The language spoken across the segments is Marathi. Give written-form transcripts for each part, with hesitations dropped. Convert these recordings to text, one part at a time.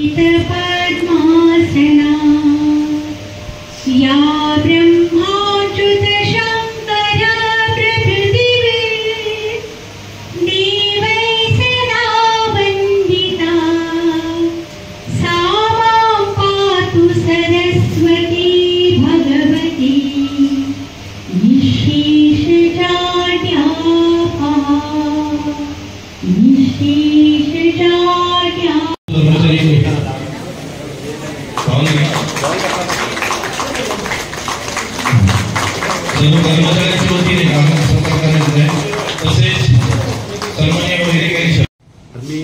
पद्मासना या ब्रह्माच्युत शंकर प्रकृतिवे देवै सदा वंदिता सा मां पातु सरस्वती भगवती निःशेषजाड्यापा निःशेषजाड्या सर्व कर्मचाऱ्यांच्या वतीने आम्हाला संपर्क करण्यात आहे। तसेच सन्माननीय अधिकारी मी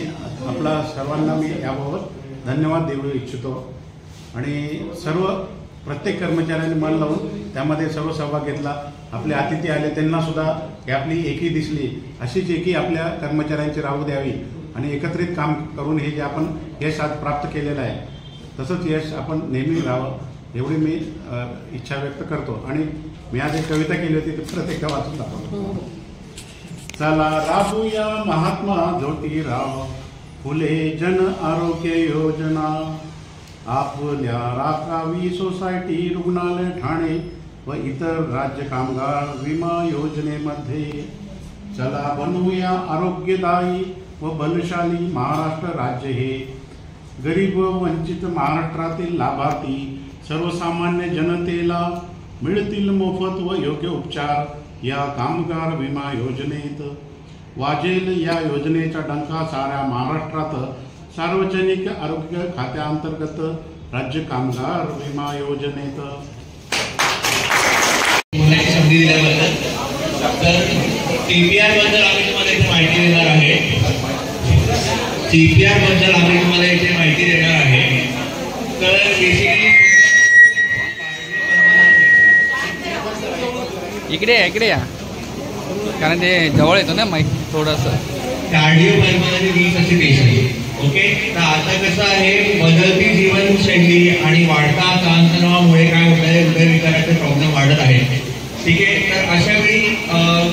आपला सर्वांना मी याबाबत धन्यवाद देऊ इच्छितो आणि सर्व प्रत्येक कर्मचाऱ्यांनी मन लावून त्यामध्ये सर्व सहभाग घेतला। आपले अतिथी आले त्यांना सुद्धा ही आपली एकी दिसली, अशीच एकी आपल्या कर्मचाऱ्यांची राहू द्यावी आणि एकत्रित काम करून हे जे आपण यश आज प्राप्त केलेलं आहे तसंच यश आपण नेहमी राहावं एवढी मी इच्छा व्यक्त करतो। आणि मी आज एक कविता केली होती ती प्रत्येक वाचून दाखवतो। चला राबूया महात्मा ज्योतिराव फुले जन आरोग्य योजना, आपल्या राखावी सोसायटी रुग्णालय ठाणे व इतर राज्य कामगार विमा योजनेमध्ये। चला बनवूया आरोग्यदायी व बलशाली महाराष्ट्र राज्य हे, गरीब व वंचित महाराष्ट्रातील लाभार्थी सर्वसामान्य जनतेला मिळतील मोफत व योग्य उपचार या कामगार विमा योजनेत। वाजेल या योजनेचा डंका साऱ्या महाराष्ट्रात, सार्वजनिक आरोग्य खात्याअंतर्गत राज्य कामगार विमा योजनेत। संधी दिल्याबद्दल तर TPR बद्दल आम्ही तुम्हाला इथे माहिती देणार आहे। TPR बद्दल आम्ही तुम्हाला इथे माहिती देणार आहे। तर बेसिकली इकडे या कारण ते जवळ येतो ना माईक थोडंसं। कार्डिओपल्मोनरी रिससिटेशन ओके। तर आता कसं आहे, बदलती जीवनशैली आणि वाढता ताणतणावामुळे काय होत आहे, हृदयविकाराचे प्रॉब्लेम वाढत आहे। ठीक आहे, तर अशा वेळी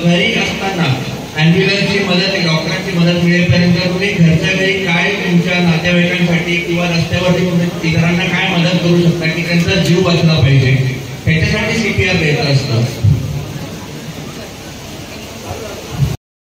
घरी असताना ॲम्ब्युलन्सची मदत, डॉक्टरांची मदत मिळेपर्यंत तुम्ही घरच्या घरी काय तुमच्या नातेवाईकांसाठी किंवा रस्त्यावरती इतरांना काय मदत करू शकता की त्यांचा जीव वाचला पाहिजे, त्याच्यासाठी CPR द्यायचं असतं।